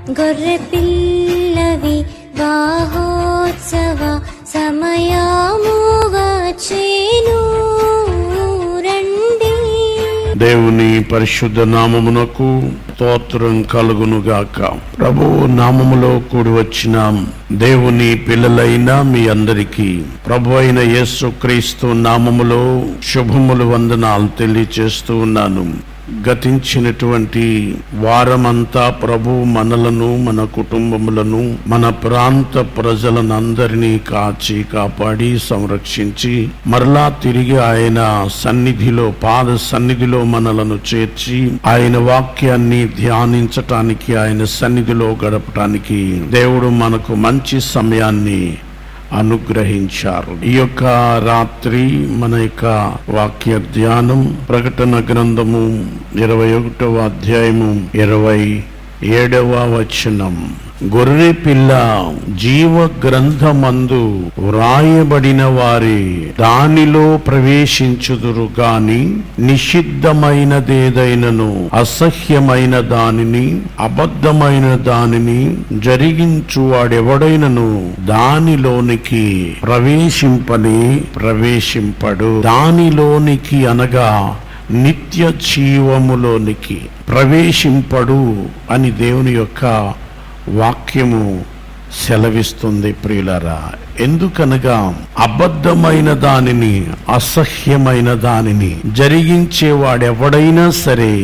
గొర్రె పిల్లవి వాహోత్సవ సమయము వచ్చెను రండి. దేవుని పరిశుద్ధ నామమునకు స్తోత్రం కలుగునుగాక. ప్రభువు నామములో కూడి వచ్చిన దేవుని పిల్లలైన మీ అందరికీ ప్రభు అయిన యేసుక్రీస్తు నామములో శుభములు వందనాలు తెలియచేస్తూ ఉన్నాను. గతించినటువంటి వారమంతా ప్రభు మనలను, మన కుటుంబములను, మన ప్రాంత ప్రజలను అందరినీ కాచి కాపాడి సంరక్షించి మరలా తిరిగి ఆయన సన్నిధిలో, పాద సన్నిధిలో మనలను చేర్చి ఆయన వాక్యాన్ని ధ్యానించటానికి, ఆయన సన్నిధిలో గడపటానికి దేవుడు మనకు మంచి సమయాన్ని అనుగ్రహించారు. ఈ యొక్క రాత్రి మన యొక్క వాక్య ధ్యానం ప్రకటన గ్రంథము 21వ అధ్యాయము 27వ వచనం. గొర్రె పిల్ల జీవ గ్రంథమందు వ్రాయబడిన వారి దానిలో ప్రవేశించుదురు గాని నిషిద్ధమైనదేదైనను అసహ్యమైన దానిని, అబద్ధమైన దానిని జరిగించు వాడెవడైనను దానిలోనికి ప్రవేశింపడు. దానిలోనికి అనగా నిత్య జీవములోనికి ప్రవేశింపడు అని దేవుని యొక్క వాక్యము సెలవిస్తుంది. ప్రియులారా, ఎందుకనగా అబద్ధమైన దానిని, అసహ్యమైన దానిని జరిగించేవాడెవడైనా సరే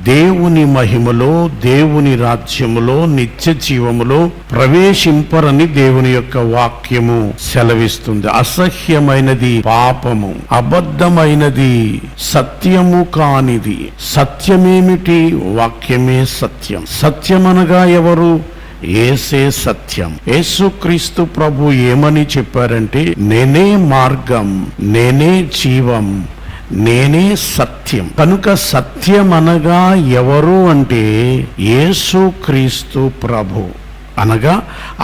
దేవుని మహిమలో, దేవుని రాజ్యములో, నిత్య జీవములో ప్రవేశింపరని దేవుని యొక్క వాక్యము సెలవిస్తుంది. అసహ్యమైనది పాపము, అబద్ధమైనది సత్యము కానిది. సత్యమేమిటి? వాక్యమే సత్యం. సత్యమనగా ఎవరు? యేసే సత్యం. యేసుక్రీస్తు ప్రభు ఏమని చెప్పారంటే, నేనే మార్గం, నేనే జీవం, నేనే సత్యం. కనుక సత్యం అనగా ఎవరు అంటే యేసుక్రీస్తు ప్రభు. అనగా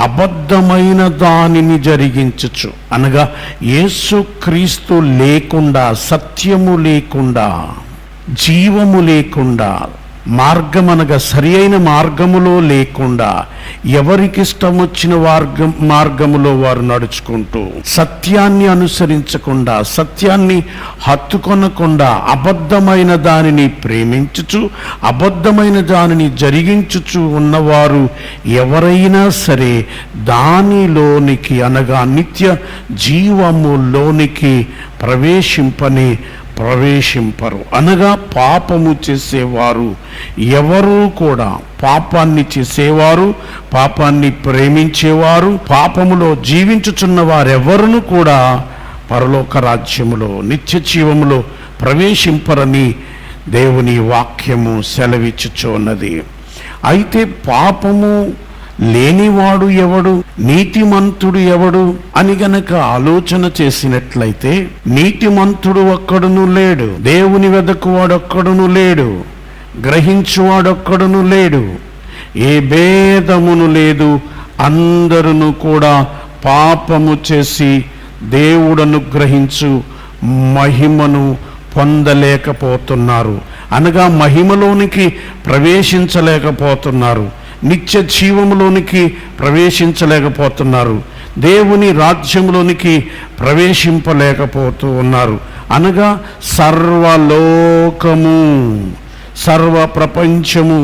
అబద్ధమైన దానిని జరిగించచ్చు. అనగా యేసుక్రీస్తు లేకుండా, సత్యము లేకుండా, జీవము లేకుండా, మార్గం అనగా సరి అయిన మార్గములో లేకుండా, ఎవరికిష్టం వచ్చిన మార్గములో వారు నడుచుకుంటూ, సత్యాన్ని అనుసరించకుండా, సత్యాన్ని హత్తుకొనకుండా, అబద్ధమైన దానిని ప్రేమించుచు, అబద్ధమైన దానిని జరిగించుచు ఉన్నవారు ఎవరైనా సరే దానిలోనికి అనగా నిత్య జీవములోనికి ప్రవేశింపరు. అనగా పాపము చేసేవారు ఎవరు కూడా, పాపాన్ని చేసేవారు, పాపాన్ని ప్రేమించేవారు, పాపములో జీవించుచున్న వారెవరును కూడా పరలోక రాజ్యములో, నిత్య జీవములో ప్రవేశింపరని దేవుని వాక్యము సెలవిచ్చుచున్నది. అయితే పాపము లేనివాడు ఎవడు, నీతిమంతుడు ఎవడు అని గనక ఆలోచన చేసినట్లయితే, నీతిమంతుడు ఒక్కడును లేడు, దేవుని వెదకువాడొక్కడును లేడు, గ్రహించువాడొక్కడును లేడు, ఏ భేదమును లేదు. అందరును కూడా పాపము చేసి దేవుడను గ్రహించు మహిమను పొందలేకపోతున్నారు. అనగా మహిమలోనికి ప్రవేశించలేకపోతున్నారు, నిత్య జీవములోనికి ప్రవేశించలేకపోతున్నారు, దేవుని రాజ్యంలోనికి ప్రవేశింపలేకపోతూ ఉన్నారు. అనగా సర్వలోకము, సర్వ ప్రపంచము,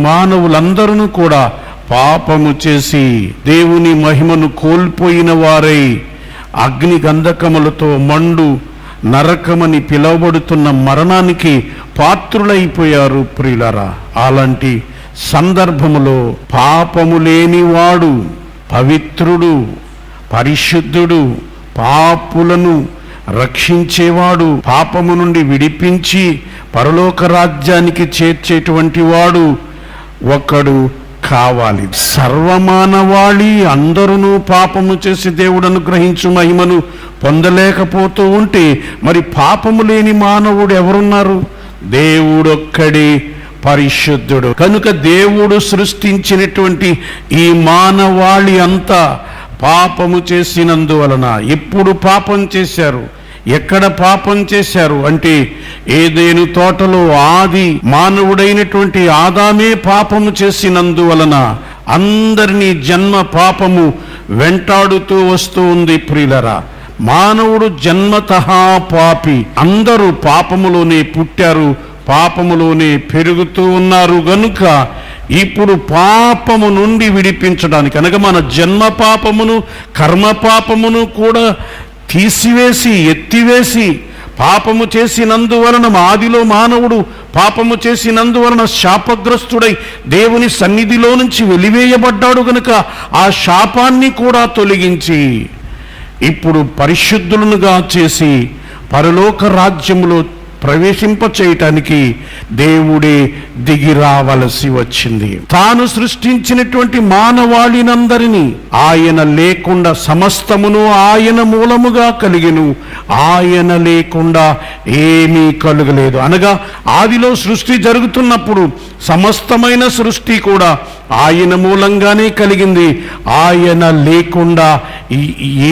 మానవులందరూ కూడా పాపము చేసి దేవుని మహిమను కోల్పోయిన వారై అగ్ని గంధకములతో మండు నరకమని పిలువబడుతున్న మరణానికి పాత్రులైపోయారు. ప్రియులారా, అలాంటి సందర్భములో పాపము లేనివాడు, పవిత్రుడు, పరిశుద్ధుడు, పాపులను రక్షించేవాడు, పాపము నుండి విడిపించి పరలోక రాజ్యానికి చేర్చేటువంటి వాడు ఒకడు కావాలి. సర్వమానవాళి అందరూ పాపము చేసి దేవుడు అనుగ్రహించు మహిమను పొందలేకపోతూ ఉంటే మరి పాపము లేని మానవుడు ఎవరున్నారు? దేవుడొక్కడే పరిశుద్ధుడు. కనుక దేవుడు సృష్టించినటువంటి ఈ మానవాళి అంతా పాపము చేసినందువలన, ఎప్పుడు పాపం చేశారు, ఎక్కడ పాపం చేశారు అంటే ఏదెను తోటలో ఆది మానవుడైనటువంటి ఆదామే పాపము చేసినందువలన అందరినీ జన్మ పాపము వెంటాడుతూ వస్తూ ఉంది ప్రియులరా. మానవుడు జన్మతః పాపి, అందరూ పాపములోనే పుట్టారు, పాపములోనే పెరుగుతూ ఉన్నారు. గనుక ఇప్పుడు పాపము నుండి విడిపించడానికి అనగా మన జన్మ పాపమును కర్మ పాపమును కూడా తీసివేసి ఎత్తివేసి, పాపము చేసినందువలన ఆదిలో మానవుడు పాపము చేసినందువలన శాపగ్రస్తుడై దేవుని సన్నిధిలో నుంచి వెలివేయబడ్డాడు. గనుక ఆ శాపాన్ని కూడా తొలగించి ఇప్పుడు పరిశుద్ధులనుగా చేసి పరలోక రాజ్యములో ప్రవేశింపచేయటానికి దేవుడే దిగి రావలసి వచ్చింది. తాను సృష్టించినటువంటి మానవాళినందరినీ ఆయన లేకుండా సమస్తమును ఆయన మూలముగా కలిగెను, ఆయన లేకుండా ఏమీ కలుగలేదు. అనగా ఆదిలో సృష్టి జరుగుతున్నప్పుడు సమస్తమైన సృష్టి కూడా ఆయన మూలంగానే కలిగింది, ఆయన లేకుండా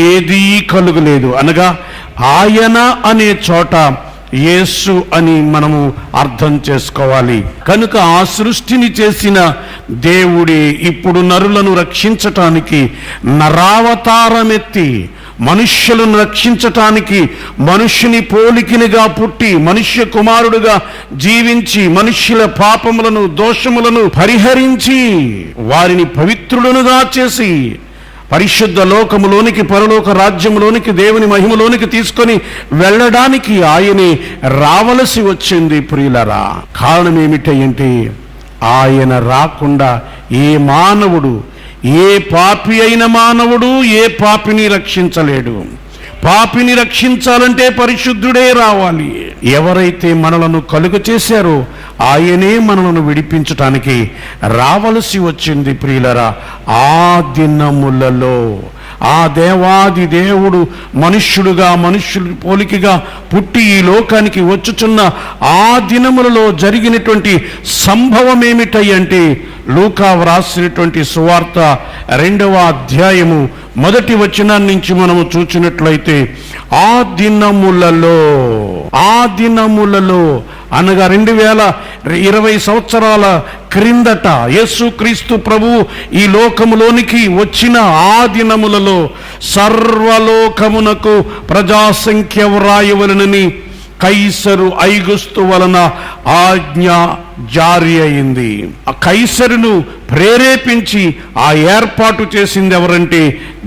ఏదీ కలుగలేదు. అనగా ఆయన అనే చోట యేసు అని మనము అర్థం చేసుకోవాలి. కనుక ఆ సృష్టిని చేసిన దేవుడే ఇప్పుడు నరులను రక్షించటానికి నరావతారమెత్తి మనుష్యులను రక్షించటానికి మనుష్యుని పోలికనిగా పుట్టి మనుష్య కుమారుడుగా జీవించి మనుష్యుల పాపములను దోషములను పరిహరించి వారిని పవిత్రులనుగా చేసి పరిశుద్ధ లోకములోనికి పరలోక రాజ్యములోనికి దేవుని మహిమలోనికి తీసుకొని వెళ్ళడానికి ఆయనే రావలసి వచ్చింది ప్రియులరా. కారణం ఏమిటంటే ఆయన రాకుండా ఏ మానవుడు, ఏ పాపి అయిన మానవుడు ఏ పాపిని రక్షించలేడు. పాపిని రక్షించాలంటే పరిశుద్ధుడే రావాలి. ఎవరైతే మనలను కలుగ చేశారో ఆయనే మనలను విడిపించటానికి రావలసి వచ్చింది ప్రియులరా. ఆ దినములలో ఆ దేవాది దేవుడు మనుష్యుడుగా మనుష్యుడి పోలికగా పుట్టి ఈ లోకానికి వచ్చుచున్న ఆ దినములలో జరిగినటువంటి సంభవం ఏమిటంటే లూకా వ్రాసినటువంటి సువార్త 2వ అధ్యాయము 1వ వచనం నుంచి మనము చూచినట్లయితే ఆ దినములలో అనగా 2020 సంవత్సరాల క్రిందట యేసుక్రీస్తు ప్రభు ఈ లోకములోనికి వచ్చిన ఆ దినములలో సర్వలోకమునకు ప్రజాసంఖ్య వ్రాయవలనని కైసరు ఐగుస్తు వలన ఆజ్ఞ జారీ అయింది. ఆ కైసరును ప్రేరేపించి ఆ ఏర్పాటు చేసింది ఎవరంటే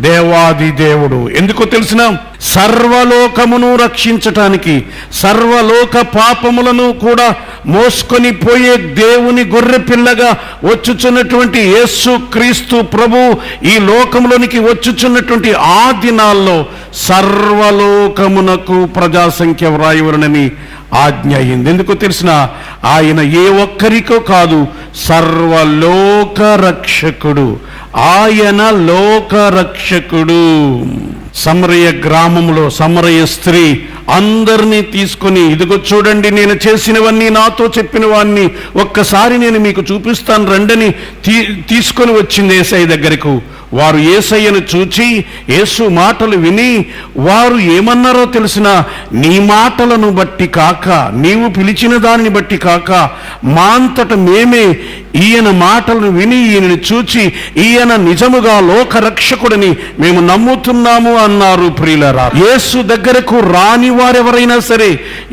దేవాది దేవుడు. ఎందుకో తెలిసిన సర్వలోకమును రక్షించటానికి, సర్వలోక పాపములను కూడా మోసుకొని పోయే దేవుని గొర్రె పిల్లగా వచ్చుచున్నటువంటి యేసు క్రీస్తు ప్రభు ఈ లోకములోనికి వచ్చుచున్నటువంటి ఆ దినాల్లో సర్వలోకమునకు ప్రజాసంఖ్య వ్రాయవలనని ఆజ్ఞ అయింది. ఎందుకో తెలిసిన ఆయన ఏ ఒక్కరికో కాదు, సర్వలోక రక్షకుడు. ఆయన లోక రక్షకుడు. సమరయ గ్రామంలో సమరయ స్త్రీ అందరినీ తీసుకొని ఇదిగో చూడండి నేను చేసినవన్నీ నాతో చెప్పినవన్నీ ఒక్కసారి నేను మీకు చూపిస్తాను రండని తీసుకొని వచ్చింది యేసయ్య దగ్గరకు. వారు యేసయ్యను చూచి యేసు మాటలు విని వారు ఏమన్నారో తెలిసిన, నీ మాటలను బట్టి కాక, నీవు పిలిచిన దానిని బట్టి కాక, మా అంతట మేమే ఈయన మాటలను విని ఈయనని చూచి ఈయన నిజముగా లోక రక్షకుడని మేము నమ్ముతున్నాము అన్నారు. ప్రియులరా, యేసు దగ్గరకు రాని వారెవరైనా సరే,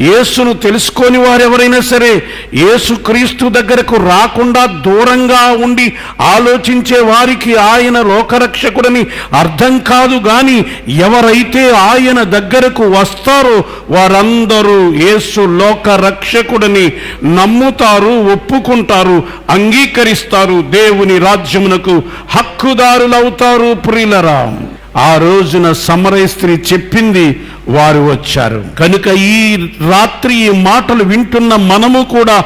యేసును తెలుసుకోని వారెవరైనా సరే, యేసు క్రీస్తు దగ్గరకు రాకుండా దూరంగా ఉండి ఆలోచించే వారికి ఆయన లోకరక్షకుడని అర్థం కాదు. గాని ఎవరైతే ఆయన దగ్గరకు వస్తారో వారందరూ యేసు లోక రక్షకుడని నమ్ముతారు, ఒప్పుకుంటారు, అంగీకరిస్తారు, దేవుని రాజ్యమునకు హక్కుదారులవుతారు. ప్రియులరా, ఆ రోజున సమరయ స్త్రీ చెప్పింది, వారు వచ్చారు. కనుక ఈ రాత్రి ఈ మాటలు వింటున్న మనము కూడా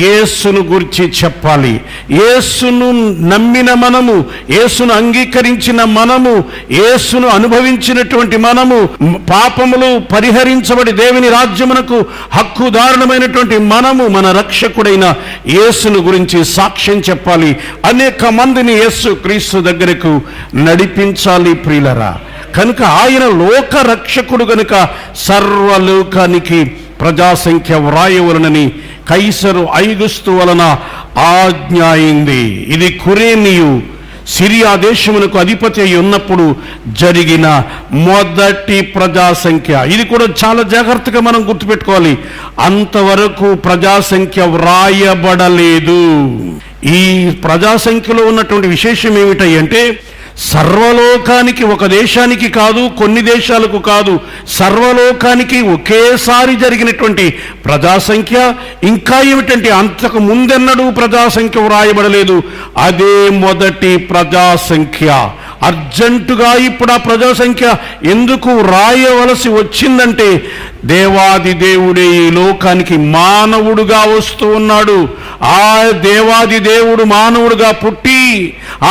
యేసును గురించి చెప్పాలి. యేసును నమ్మిన మనము, యేసును అంగీకరించిన మనము, యేసును అనుభవించినటువంటి మనము, పాపములు పరిహరించబడి దేవుని రాజ్యమునకు హక్కుదారుణమైనటువంటి మనము మన రక్షకుడైన యేసును గురించి సాక్ష్యం చెప్పాలి. అనేక మందిని యేసు క్రీస్తు దగ్గరకు నడిపించాలి. ప్రియులరా, కనుక ఆయన లోక రక్షకుడు గనుక సర్వలోకానికి ప్రజాసంఖ్య వ్రాయవలనని కైసరు ఐగుస్తు వలన ఆజ్ఞ అయింది. ఇది కురేనియు సిరియా దేశమునకు అధిపతి అయి ఉన్నప్పుడు జరిగిన మొదటి ప్రజాసంఖ్య. ఇది కూడా చాలా జాగ్రత్తగా మనం గుర్తుపెట్టుకోవాలి. అంతవరకు ప్రజాసంఖ్య వ్రాయబడలేదు. ఈ ప్రజాసంఖ్యలో ఉన్నటువంటి విశేషం ఏమిటంటే సర్వలోకానికి, ఒక దేశానికి కాదు, కొన్ని దేశాలకు కాదు, సర్వలోకానికి ఒకేసారి జరిగినటువంటి ప్రజాసంఖ్య. ఇంకా ఏమిటంటే అంతకు ముందెన్నడూ ప్రజాసంఖ్య వ్రాయబడలేదు. అదే మొదటి ప్రజాసంఖ్య. అర్జెంటుగా ఇప్పుడు ఆ ప్రజాసంఖ్య ఎందుకు రాయవలసి వచ్చిందంటే దేవాది దేవుడే ఈ లోకానికి మానవుడుగా వస్తూ ఉన్నాడు. ఆ దేవాది దేవుడు మానవుడుగా పుట్టి,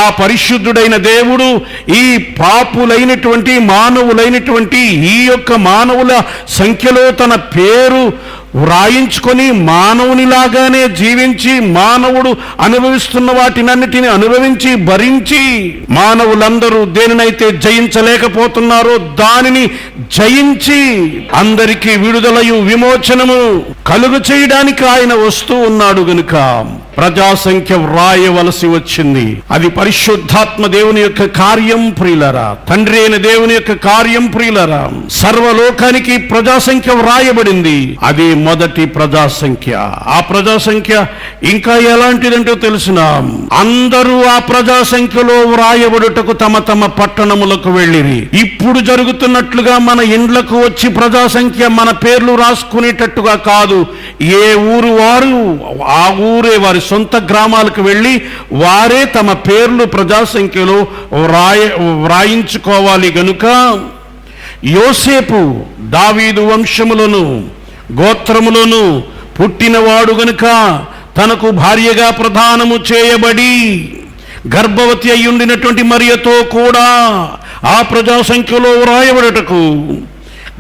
ఆ పరిశుద్ధుడైన దేవుడు ఈ పాపులైనటువంటి మానవులైనటువంటి ఈ యొక్క మానవుల సంఖ్యలో తన పేరు వ్రాయించుకొని మానవునిలాగానే జీవించి, మానవుడు అనుభవిస్తున్న వాటినన్నిటిని అనుభవించి భరించి, మానవులందరూ దేనినైతే జయించలేకపోతున్నారో దానిని జయించి అందరికీ విడుదలయు విమోచనము కలుగు చేయడానికి ఆయన వస్తూ ఉన్నాడు గనుక ప్రజాసంఖ్య వ్రాయవలసి వచ్చింది. అది పరిశుద్ధాత్మ దేవుని యొక్క కార్యం ప్రియులరా, తండ్రి అయిన దేవుని యొక్క కార్యం ప్రియులరా. సర్వలోకానికి ప్రజాసంఖ్య వ్రాయబడింది. అది మొదటి ప్రజాసంఖ్య. ఆ ప్రజాసంఖ్య ఇంకా ఎలాంటిదంటో తెలుసిన, అందరూ ఆ ప్రజాసంఖ్యలో వ్రాయబడుటకు తమ తమ పట్టణములకు వెళ్ళిరి. ఇప్పుడు జరుగుతున్నట్లుగా మన ఇండ్లకు వచ్చి ప్రజాసంఖ్య మన పేర్లు రాసుకునేటట్టుగా కాదు. ఏ ఊరు వారు ఆ ఊరే వారి సొంత గ్రామాలకు వెళ్ళి వారే తమ పేర్లు ప్రజాసంఖ్యలో వ్రాయించుకోవాలి. గనుక యోసేపు దావీదు వంశములను గోత్రములను పుట్టినవాడు గనుక తనకు భార్యగా ప్రదానము చేయబడి గర్భవతి అయి ఉండినటువంటి మరియతో కూడా ఆ ప్రజాసంఖ్యలో వ్రాయబడుటకు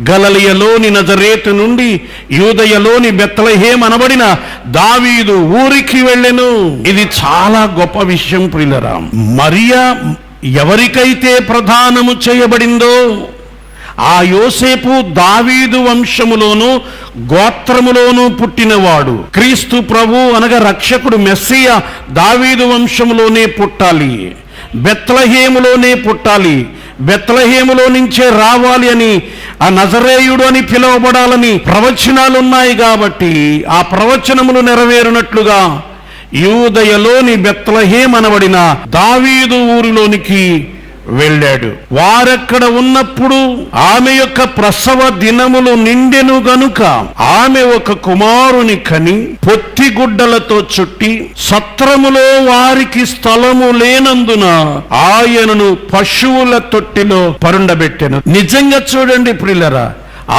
గలిలయలోని నజరేతు నుండి యూదయలోని బెత్లెహేం అనబడిన దావీదు ఊరికి వెళ్ళెను. ఇది చాలా గొప్ప విషయం ప్రియులరా. మరియా ఎవరికైతే ప్రదానము చేయబడిందో ఆ యోసేపు దావీదు వంశములోను గోత్రములోను పుట్టినవాడు. క్రీస్తు ప్రభు అనగా రక్షకుడు మెస్సియా దావీదు వంశములోనే పుట్టాలి, బెత్లెహేములోనే పుట్టాలి, బెత్లెహేములో నుంచే రావాలి అని, ఆ నజరేయుడు అని పిలువబడాలని ప్రవచనాలు ఉన్నాయి. కాబట్టి ఆ ప్రవచనములు నెరవేరునట్లుగా యూదయలోని బెత్లెహేం అనబడిన దావీదు ఊరిలోనికి వెళ్ళాడు. వారక్కడ ఉన్నప్పుడు ఆమె యొక్క ప్రసవ దినములు నిండెను గనుక ఆమె ఒక కుమారుని కని పొత్తిగుడ్డలతో చుట్టి సత్రములో వారికి స్థలము లేనందున ఆయనను పశువుల తొట్టిలో పరుండబెట్టెను. నిజంగా చూడండి ప్రియులరా,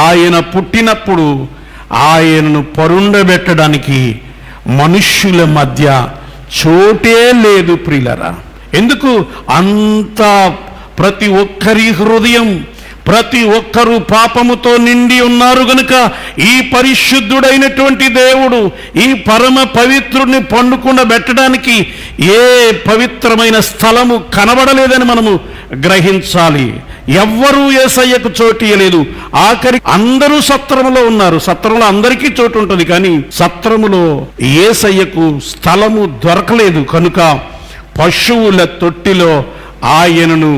ఆయన పుట్టినప్పుడు ఆయనను పరుండబెట్టడానికి మనుష్యుల మధ్య చోటే లేదు ప్రియులరా. ఎందుకు? అంత ప్రతి ఒక్కరి హృదయం, ప్రతి ఒక్కరూ పాపముతో నిండి ఉన్నారు గనుక ఈ పరిశుద్ధుడైనటువంటి దేవుడు ఈ పరమ పవిత్రుడిని పండుకుండబెట్టడానికి ఏ పవిత్రమైన స్థలము కనబడలేదని మనము గ్రహించాలి. ఎవ్వరూ యేసయ్యకు చోటు ఇయ్యలేదు. ఆఖరి అందరూ సత్రములో ఉన్నారు. సత్రంలో అందరికీ చోటు ఉంటుంది, కానీ సత్రములో యేసయ్యకు స్థలము దొరకలేదు. కనుక పశువుల తొట్టిలో ఆయనను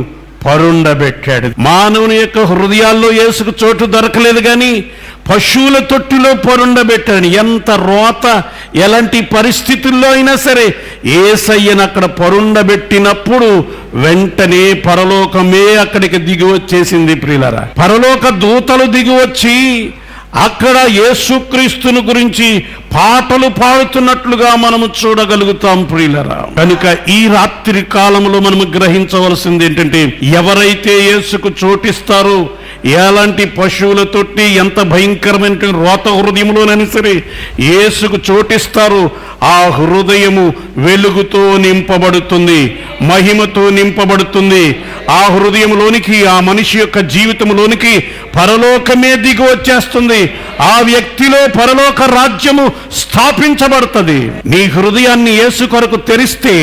పరుండబెట్టాడు. మానవుని యొక్క హృదయాల్లో యేసుకు చోటు దొరకలేదు, కానీ పశువుల తొట్టిలో పరుండబెట్టాడు. ఎంత రోత, ఎలాంటి పరిస్థితుల్లో అయినా సరే యేసయ్యను అక్కడ పరుండబెట్టినప్పుడు వెంటనే పరలోకమే అక్కడికి దిగి వచ్చేసింది ప్రియులారా. పరలోక దూతలు దిగి వచ్చి అక్కడ యేసుక్రీస్తును గురించి పాటలు పాడుతున్నట్లుగా మనము చూడగలుగుతాం ప్రియులరా. కనుక ఈ రాత్రి కాలంలో మనము గ్రహించవలసింది ఏంటంటే, ఎవరైతే యేసుకు చోటిస్తారో, ఎలాంటి పశువుల తొట్టి ఎంత భయంకరమైన రోత హృదయంలోనైనా సరే యేసుకు చోటిస్తారో ఆ హృదయము వెలుగుతో నింపబడుతుంది, మహిమతో నింపబడుతుంది. ఆ హృదయంలోనికి, ఆ మనిషి యొక్క జీవితంలోనికి పరలోకమే దిగి వచ్చేస్తుంది. ఆ వ్యక్తిలో పరలోక రాజ్యము స్థాపించబడుతుంది. నీ హృదయాన్ని యేసు కొరకు తెరిస్తే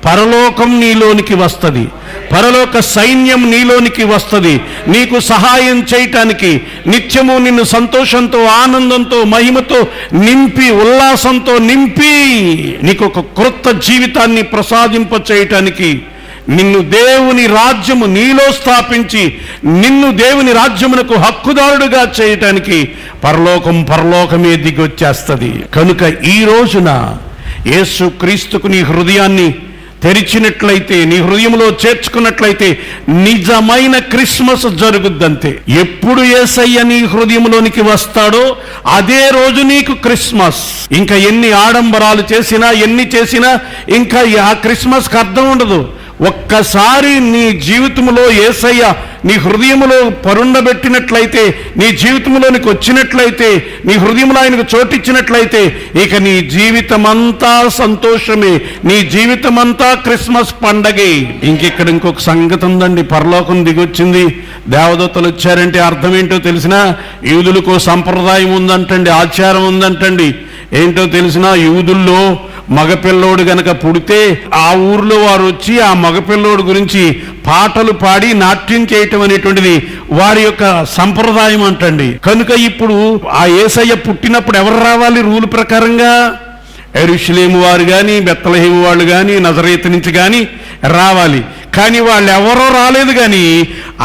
పరలోకం నీలోనికి వస్తుంది. పరలోక సైన్యం నీలోనికి వస్తుంది, నీకు సహాయం చేయటానికి, నిత్యము నిన్ను సంతోషంతో, ఆనందంతో, మహిమతో నింపి, ఉల్లాసంతో నింపి నీకు ఒక క్రొత్త జీవితాన్ని ప్రసాదింప చేయటానికి, నిన్ను దేవుని రాజ్యము నీలో స్థాపించి నిన్ను దేవుని రాజ్యమునకు హక్కుదారుడుగా చేయటానికి పరలోకమే దిగొచ్చేస్తుంది. కనుక ఈ రోజున యేసు క్రీస్తుకు నీ హృదయాన్ని తెరిచినట్లయితే, నీ హృదయంలో చేర్చుకున్నట్లయితే నిజమైన క్రిస్మస్ జరుగుద్దంతే. ఎప్పుడు యేసయ్య నీ హృదయంలోనికి వస్తాడో అదే రోజు నీకు క్రిస్మస్. ఇంకా ఎన్ని ఆడంబరాలు చేసినా, ఎన్ని చేసినా ఇంకా ఆ క్రిస్మస్కి అర్థం ఉండదు. ఒక్కసారి నీ జీవితంలో యేసయ్య నీ హృదయంలో పరుండబెట్టినట్లయితే, నీ జీవితంలోనికి వచ్చినట్లయితే, నీ హృదయంలో ఆయనకు చోటిచ్చినట్లయితే ఇక నీ జీవితమంతా సంతోషమే, నీ జీవితమంతా క్రిస్మస్ పండగే. ఇంకెక్కడ ఇంకొక సంగతి ఉందండి. పరలోకం దిగొచ్చింది, దేవదూతలు వచ్చారంటే అర్థం ఏంటో తెలిసినా, యూదులకు సంప్రదాయం ఉందంటండి, ఆచారం ఉందంటండి. ఏంటో తెలిసినా, యూదుల్లో మగపిల్లోడు గనక పుడితే ఆ ఊర్లో వారు వచ్చి ఆ మగపిల్లోడు గురించి పాటలు పాడి నాట్యం చేయటం అనేటువంటిది వారి యొక్క సంప్రదాయం అంటండి. కనుక ఇప్పుడు ఆ యేసయ్య పుట్టినప్పుడు ఎవరు రావాలి రూల్ ప్రకారంగా? యెరూషలేము వారు కానీ, బెత్లెహేము వాళ్ళు కానీ, నజరేతు నుంచి కానీ రావాలి. కానీ వాళ్ళు ఎవరో రాలేదు. కానీ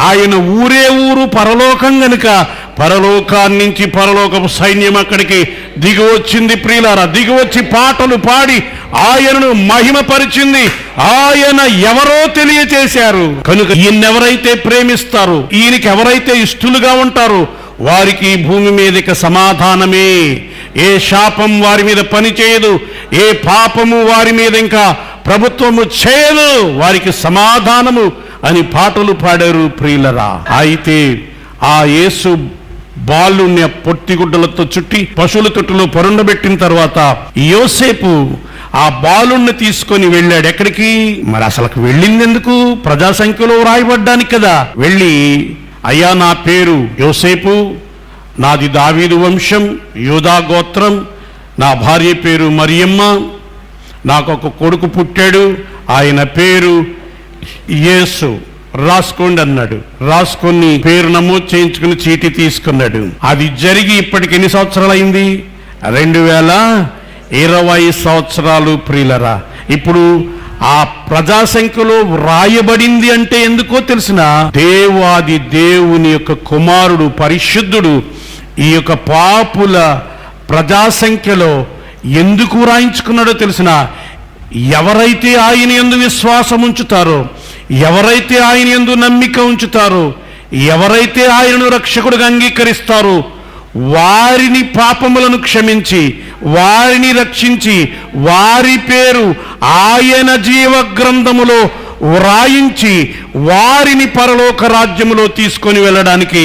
ఆయన ఊరే ఊరు పరలోకం గనుక పరలోకాన్నించి పరలోకపు సైన్యం అక్కడికి దిగి వచ్చింది. ప్రియులారా, దిగి వచ్చి పాటలు పాడి ఆయనను మహిమపరిచింది. ఆయన ఎవరో తెలియచేశారు. కనుక ఈయనెవరైతే ప్రేమిస్తారో, ఈయనకి ఎవరైతే ఇష్టలుగా ఉంటారో వారికి భూమి మీదకి సమాధానమే. ఏ శాపం వారి మీద పని చేయదు, ఏ పాపము వారి మీద ఇంకా ప్రభుత్వము చేయదు, వారికి సమాధానము అని పాటలు పాడారు. ప్రియులరా, అయితే ఆ యేసు బాలుని పొట్టిగుడ్డలతో చుట్టి పశువుల తొట్టులో పరుండబెట్టిన తర్వాత యోసేపు ఆ బాలుణ్ణి తీసుకొని వెళ్ళాడు. ఎక్కడికి? మరి అసలు వెళ్ళింది ఎందుకు? ప్రజాసంఖ్యలో రాయబడ్డానికి కదా. వెళ్ళి, అయ్యా నా పేరు యోసేపు, నాది దావీదు వంశం, యూదా గోత్రం, నా భార్య పేరు మరియమ్మ, నాకు ఒక కొడుకు పుట్టాడు, ఆయన పేరు యేసు, రాసుకోండి అన్నాడు. రాసుకొని పేరు నమోదు చేయించుకుని చీటీ తీసుకున్నాడు. అది జరిగి ఇప్పటికి ఎన్ని సంవత్సరాలు అయింది? 2020 సంవత్సరాలు. ప్రియులరా, ఇప్పుడు ఆ ప్రజాసంఖ్యలో రాయబడింది అంటే ఎందుకో తెలిసిన, దేవాది దేవుని యొక్క కుమారుడు పరిశుద్ధుడు ఈ యొక్క పాపుల ప్రజాసంఖ్యలో ఎందుకు రాయించుకున్నాడో తెలిసిన, ఎవరైతే ఆయన యందు విశ్వాసం ఉంచుతారో, ఎవరైతే ఆయన యందు నమ్మిక ఉంచుతారో, ఎవరైతే ఆయనను రక్షకుడిగా అంగీకరిస్తారో వారిని పాపములను క్షమించి, వారిని రక్షించి, వారి పేరు ఆయన జీవ గ్రంథములో వ్రాయించి వారిని పరలోక రాజ్యములో తీసుకొని వెళ్ళడానికి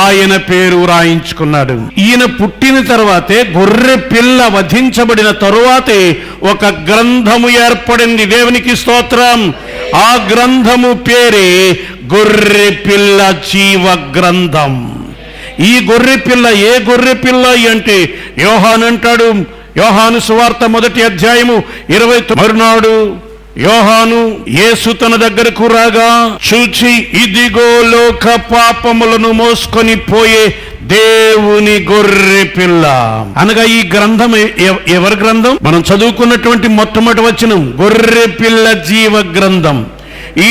ఆయన పేరు రాయించుకున్నాడు. ఈయన పుట్టిన తర్వాతే, గొర్రె పిల్ల వధించబడిన తరువాతే ఒక గ్రంథము ఏర్పడింది. దేవునికి స్తోత్రం. ఆ గ్రంథము పేరే గొర్రె పిల్ల జీవ గ్రంథం. ఈ గొర్రె పిల్ల ఏ గొర్రె పిల్ల అంటే యోహాను అంటాడు, యోహాను సువార్త 1వ అధ్యాయము 29. మరునాడు యోహాను యేసు తన దగ్గరకు రాగా చూచి, ఇదిగో లోక పాపములను మోసుకొని పోయే దేవుని గొర్రె పిల్ల. అనగా ఈ గ్రంథం ఎవరి గ్రంథం? మనం చదువుకున్నటువంటి మొట్టమొదటి వచనం గొర్రె పిల్ల జీవ గ్రంథం. ఈ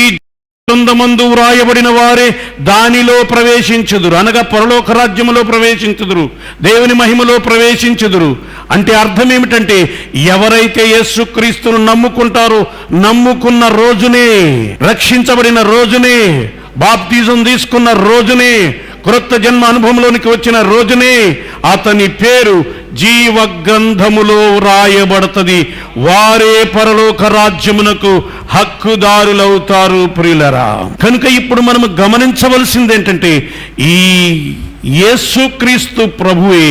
గ్రంథమందు వ్రాయబడిన వారే దానిలో ప్రవేశించుదురు, అనగా పరలోక రాజ్యములో ప్రవేశించుదురు, దేవుని మహిమలో ప్రవేశించుదురు. అంటే అర్థం ఏమిటంటే, ఎవరైతే యేసుక్రీస్తును నమ్ముకుంటారో, నమ్ముకున్న రోజునే, రక్షించబడిన రోజునే, బాప్తిజం తీసుకున్న రోజునే, క్రొత్త జన్మ అనుభవంలోనికి వచ్చిన రోజునే అతని పేరు జీవ గ్రంథములో రాయబడుతుంది. వారే పరలోక రాజ్యమునకు హక్కుదారులవుతారు. ప్రియులరా, కనుక ఇప్పుడు మనం గమనించవలసింది ఏంటంటే, ఈ యేసుక్రీస్తు ప్రభువే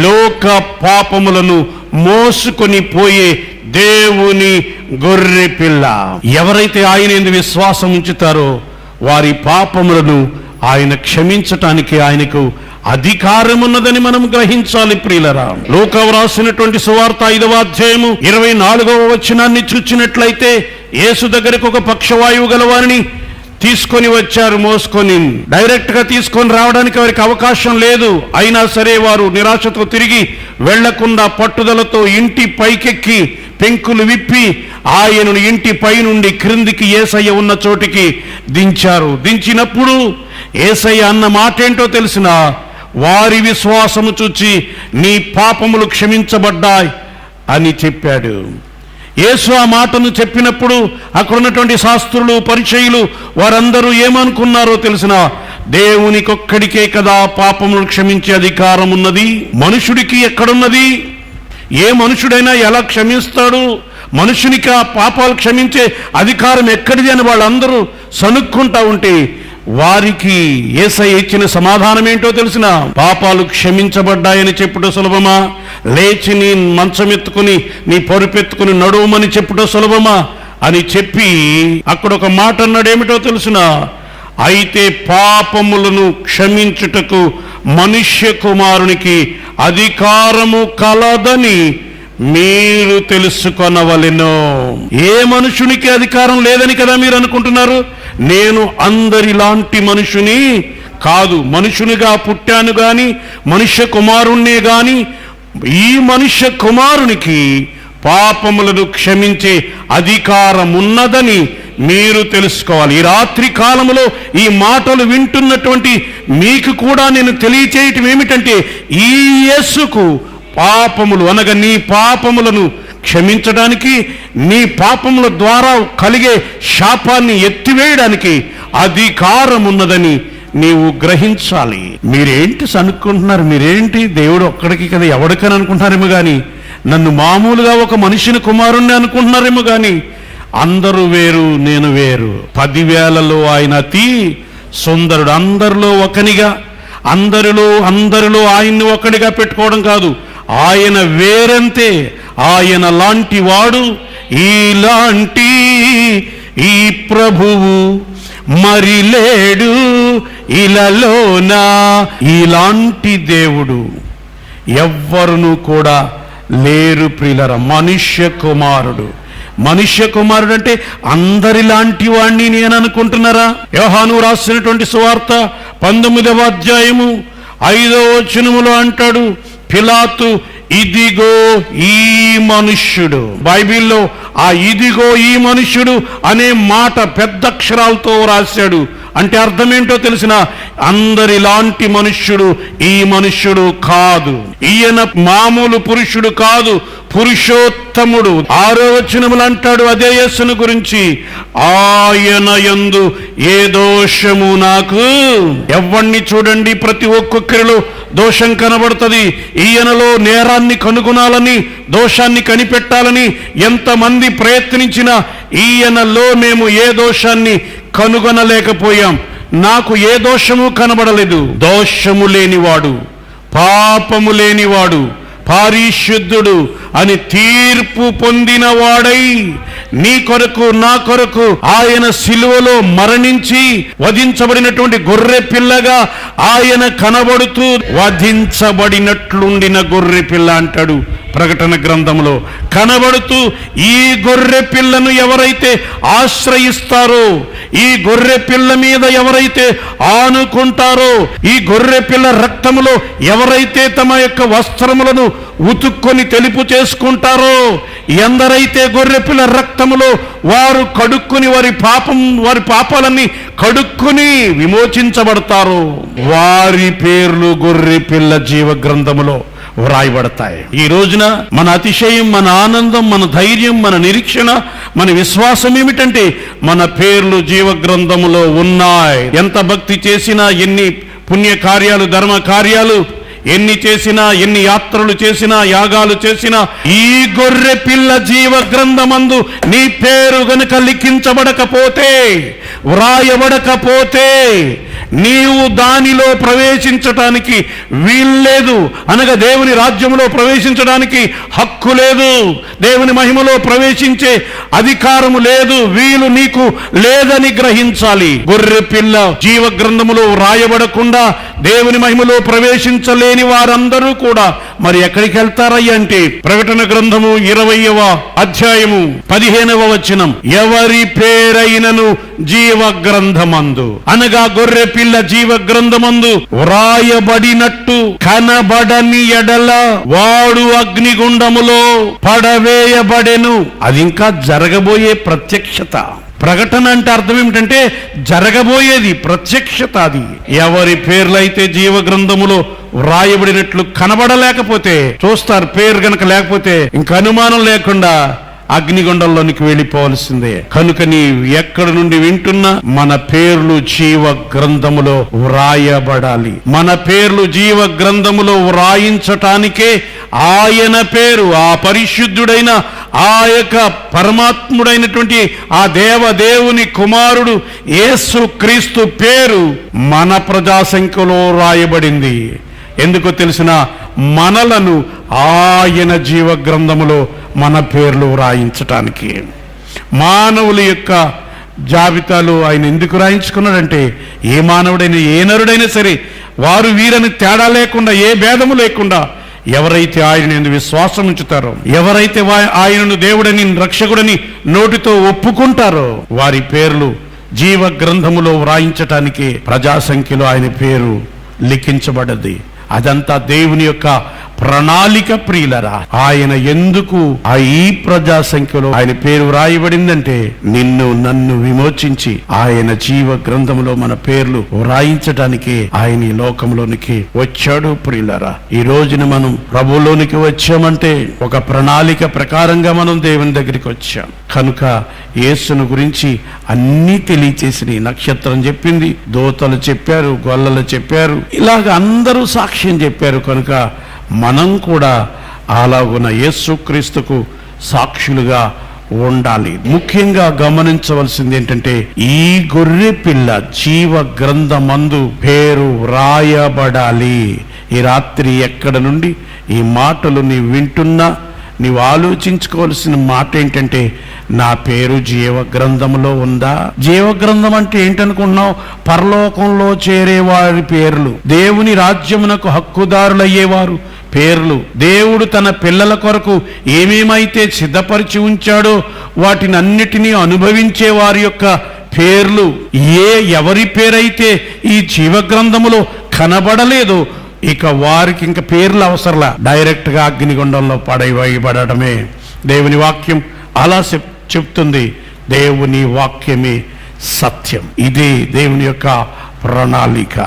లోక పాపములను మోసుకొని పోయే దేవుని గొర్రె పిల్ల. ఎవరైతే ఆయన యందు విశ్వాసం ఉంచుతారో వారి పాపములను ఆయన క్షమించటానికి ఆయనకు అధికారం ఉన్నదని మనం గ్రహించాలి. ప్రియులరా, లూకా వ్రాసినటువంటి సువార్త 5వ అధ్యాయము 24వ వచనాన్ని చూచినట్లయితే, యేసు దగ్గరకు ఒక పక్షవాయువు గలవారిని తీసుకొని వచ్చారు మోసుకొని. డైరెక్ట్ గా తీసుకొని రావడానికి వారికి అవకాశం లేదు. అయినా సరే వారు నిరాశతో తిరిగి వెళ్లకుండా పట్టుదలతో ఇంటి పైకెక్కి పెంకులు విప్పి ఆయనను ఇంటి పై నుండి క్రిందికి యేసయ్య ఉన్న చోటికి దించారు. దించినప్పుడు యేసయ్య అన్న మాట ఏంటో తెలిసిన, వారి విశ్వాసము చూచి నీ పాపములు క్షమించబడ్డాయి అని చెప్పాడు. యేసు ఆ మాటను చెప్పినప్పుడు అక్కడ ఉన్నటువంటి శాస్త్రులు, పరిచయులు వారందరూ ఏమనుకున్నారో తెలిసిన, దేవునికొక్కడికే కదా పాపములు క్షమించే అధికారం ఉన్నది, మనుషుడికి ఎక్కడున్నది? ఏ మనుషుడైనా ఎలా క్షమిస్తాడు? మనుషునికి ఆ పాపాలు క్షమించే అధికారం ఎక్కడిది అని వాళ్ళందరూ సనుక్కుంటా ఉంటే వారికి యేసయ్య ఇచ్చిన సమాధానం ఏంటో తెలిసిన, పాపాలు క్షమించబడ్డాయని చెప్పుట సులభమా, లేచి నీ మంచమెత్తుకుని నీ పరుపెత్తుకుని నడువమని చెప్పుట సులభమా అని చెప్పి అక్కడ ఒక మాట అన్నాడు. ఏమిటో తెలిసిన, అయితే పాపములను క్షమించుటకు మనుష్య కుమారునికి అధికారము కలదని మీరు తెలుసుకొనవలెను. ఏ మనుషునికి అధికారం లేదని కదా మీరు అనుకుంటున్నారు? నేను అందరిలాంటి మనుషుని కాదు, మనుషునిగా పుట్టాను గాని మనుష్య కుమారుణ్ణే గాని ఈ మనుష్య కుమారునికి పాపములను క్షమించే అధికారం ఉన్నదని మీరు తెలుసుకోవాలి. ఈ రాత్రి కాలములో ఈ మాటలు వింటున్నటువంటి మీకు కూడా నేను తెలియచేయటం ఏమిటంటే, ఈ యేసుకు పాపములు అనగా నీ పాపములను క్షమించడానికి, నీ పాపముల ద్వారా కలిగే శాపాన్ని ఎత్తివేయడానికి అధికారం ఉన్నదని నీవు గ్రహించాలి. మీరేంటి సనుక్కుంటున్నారు? మీరేంటి దేవుడు ఒక్కడికి కదా ఎవడికని అనుకుంటున్నారేమో కానీ, నన్ను మామూలుగా ఒక మనిషిని కుమారుణ్ణి అనుకుంటున్నారేమో కానీ, అందరూ వేరు నేను వేరు. 10,000లో ఆయన అతి సుందరుడు. అందరిలో ఒకనిగా, అందరిలో ఆయన్ని ఒకడిగా పెట్టుకోవడం కాదు, ఆయన వేరంతే. ఆయన లాంటి వాడు, ఈలాంటి ఈ ప్రభువు మరి లేడు ఇలలోనా. ఇలాంటి దేవుడు ఎవ్వరును కూడా లేరు ప్రియులరా. మనుష్య కుమారుడు అంటే అందరిలాంటి వాణ్ణి నేను అనుకుంటున్నారా? యోహాను రాసినటువంటి సువార్త 19వ అధ్యాయము 5వ వచనములో అంటాడు, పిలాతు ఇదిగో ఈ మనుష్యుడు. బైబిల్లో ఆ ఇదిగో ఈ మనుష్యుడు అనే మాట పెద్ద అక్షరాలతో రాశాడు. అంటే అర్థం ఏంటో తెలిసిన, అందరిలాంటి మనుష్యుడు ఈ మనుష్యుడు కాదు. ఈయన మామూలు పురుషుడు కాదు, పురుషోత్తముడు. 6వ వచనములు అంటాడు అదే యేసును గురించి, ఆయన యందు ఏ దోషము నాకు. ఎవరిని చూడండి, ప్రతి ఒక్కొక్కరిలో దోషం కనబడుతుంది. ఈయనలో నేరాన్ని కనుగొనాలని, దోషాన్ని కనిపెట్టాలని ఎంతమంది ప్రయత్నించినా ఈయనలో మేము ఏ దోషాన్ని కనుగొనలేకపోయాం. నాకు ఏ దోషము కనబడలేదు. దోషము లేనివాడు, పాపము లేనివాడు, పారిశుద్ధుడు అని తీర్పు పొందిన వాడై నీ కొరకు నా కొరకు ఆయన సిలువలో మరణించి వధించబడినటువంటి గొర్రె పిల్లగా ఆయన కనబడుతూ వధించబడినట్లుండిన గొర్రె పిల్ల అంటాడు ప్రకటన గ్రంథంలో. కనబడుతూ ఈ గొర్రె పిల్లను ఎవరైతే ఆశ్రయిస్తారో, ఈ గొర్రె పిల్ల మీద ఎవరైతే ఆనుకుంటారో, ఈ గొర్రె పిల్ల రక్తములో ఎవరైతే తమ యొక్క వస్త్రములను ఉతుక్కొని తెలుపు చేసుకుంటారో, ఎందరైతే గొర్రె పిల్ల రక్తములో వారు కడుక్కుని వారి పాపాలన్నీ కడుక్కుని విమోచించబడతారో, వారి పేర్లు గొర్రె పిల్ల జీవ గ్రంథములో వ్రాయబడతాయి. ఈ రోజున మన అతిశయం, మన ఆనందం, మన ధైర్యం, మన నిరీక్షణ, మన విశ్వాసం ఏమిటంటే మన పేర్లు జీవ గ్రంథములో ఉన్నాయి. ఎంత భక్తి చేసినా, ఎన్ని పుణ్య కార్యాలు, ధర్మ కార్యాలు ఎన్ని చేసినా, ఎన్ని యాత్రలు చేసినా, యాగాలు చేసినా, ఈ గొర్రె పిల్ల జీవ గ్రంథమందు నీ పేరు గనుక లిఖించబడకపోతే, వ్రాయబడకపోతే నీవు దానిలో ప్రవేశించటానికి వీల్లేదు. అనగా దేవుని రాజ్యంలో ప్రవేశించడానికి హక్కు లేదు, దేవుని మహిమలో ప్రవేశించే అధికారము లేదు, వీలు నీకు లేదని గ్రహించాలి. గొర్రె పిల్ల జీవ గ్రంథములో రాయబడకుండా దేవుని మహిమలో ప్రవేశించలేని వారందరూ కూడా మరి ఎక్కడికి వెళ్తారయ్య అంటే ప్రకటన గ్రంథము 20వ అధ్యాయము 15వ వచనం, ఎవరి పేరైనను జీవ గ్రంథమందు అనగా గొర్రె పిల్ల జీవ గ్రంథమందు వ్రాయబడినట్టు కనబడని ఎడల వాడు అగ్నిగుండములో పడవేయబడెను. అది ఇంకా జరగబోయే ప్రత్యక్షత. ప్రకటన అంటే అర్థం ఏమిటంటే జరగబోయేది, ప్రత్యక్షత. అది ఎవరి పేర్లైతే జీవ గ్రంథములో వ్రాయబడినట్లు కనబడలేకపోతే, చూస్తారు పేరు గనక లేకపోతే ఇంక అనుమానం లేకుండా అగ్నిగుండంలోనికి వెళ్ళిపోవలసిందే. కనుక నీవు ఎక్కడి నుండి వింటున్నా మన పేర్లు జీవ గ్రంథములో వ్రాయబడాలి. మన పేర్లు జీవ గ్రంథములో వ్రాయించటానికే ఆయన పేరు, ఆ పరిశుద్ధుడైన ఆ యొక్క పరమాత్ముడైనటువంటి ఆ దేవుని కుమారుడు యేసు క్రీస్తు పేరు మన ప్రజాసంఖ్యలో రాయబడింది. ఎందుకో తెలిసిన, మనలను ఆయన జీవ గ్రంథములో మన పేర్లు రాయించటానికి. మానవుల యొక్క జాబితాలో ఆయన ఎందుకు రాయించుకున్నాడంటే, ఏ మానవుడైనా ఏ నరుడైనా సరే వారు వీరని తేడా లేకుండా, ఏ భేదము లేకుండా ఎవరైతే ఆయన యందు విశ్వాసం ఉంచుతారో, ఎవరైతే ఆయనను దేవుడని రక్షకుడని నోటితో ఒప్పుకుంటారో వారి పేర్లు జీవ గ్రంథములో వ్రాయించటానికి ప్రజాసంఖ్యలో ఆయన పేరు లిఖించబడ్డది. అదంతా దేవుని యొక్క ప్రణాళిక ప్రియులరా. ఆయన ఎందుకు ఈ ప్రజా సంఖ్యలో ఆయన పేరు వ్రాయబడిందంటే, నిన్ను నన్ను విమోచించి ఆయన జీవ గ్రంథంలో మన పేర్లు వ్రాయించడానికి ఆయన ఈ లోకంలోనికి వచ్చాడు. ప్రియులరా, ఈ రోజున మనం ప్రభువులోనికి వచ్చామంటే ఒక ప్రణాళిక ప్రకారంగా మనం దేవుని దగ్గరికి వచ్చాం. కనుక యేసును గురించి అన్నీ తెలియచేసి నక్షత్రం చెప్పింది, దూతలు చెప్పారు, గొల్లలు చెప్పారు, ఇలాగ అందరూ సాక్ష్యం చెప్పారు. కనుక మనం కూడా అలాగున యేసుక్రీస్తుకు సాక్షులుగా ఉండాలి. ముఖ్యంగా గమనించవలసింది ఏంటంటే, ఈ గొర్రె పిల్ల జీవ గ్రంథమందు పేరు వ్రాయబడాలి. ఈ రాత్రి ఎక్కడ నుండి ఈ మాటలు నీవు వింటున్నా నీవు ఆలోచించుకోవాల్సిన మాట ఏంటంటే, నా పేరు జీవ గ్రంథంలో ఉందా? జీవ గ్రంథం అంటే ఏంటనుకున్నావు? పరలోకంలో చేరేవారి పేర్లు, దేవుని రాజ్యమునకు హక్కుదారులయ్యేవారు పేర్లు, దేవుడు తన పిల్లల కొరకు ఏమేమైతే సిద్ధపరిచి ఉంచాడో వాటిని అన్నిటినీ అనుభవించే వారి యొక్క పేర్లు. ఎవరి పేరైతే ఈ జీవ గ్రంథములో కనబడలేదో ఇక వారికి ఇంక పేర్లు అవసరంలా, డైరెక్ట్ గా అగ్నిగుండంలో పడవేయబడటమే. దేవుని వాక్యం అలా చెప్తుంది. దేవుని వాక్యమే సత్యం. ఇదే దేవుని యొక్క ప్రణాళిక.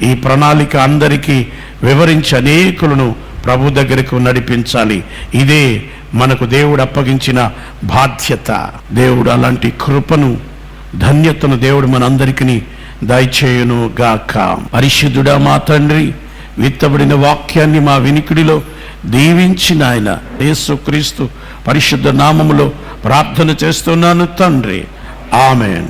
ఈ ప్రణాళిక అందరికీ వివరించి అనేకులను ప్రభు దగ్గరకు నడిపించాలి. ఇదే మనకు దేవుడు అప్పగించిన బాధ్యత. దేవుడు అలాంటి కృపను, ధన్యతను దేవుడు మనందరికీ దయచేయును గాక. పరిశుద్ధుడా మా తండ్రి, విత్తబడిన వాక్యాన్ని మా వినికిడిలో దీవించిన ఆయన యేసుక్రీస్తు పరిశుద్ధ నామములో ప్రార్థన చేస్తున్నాను తండ్రి. ఆమేన్.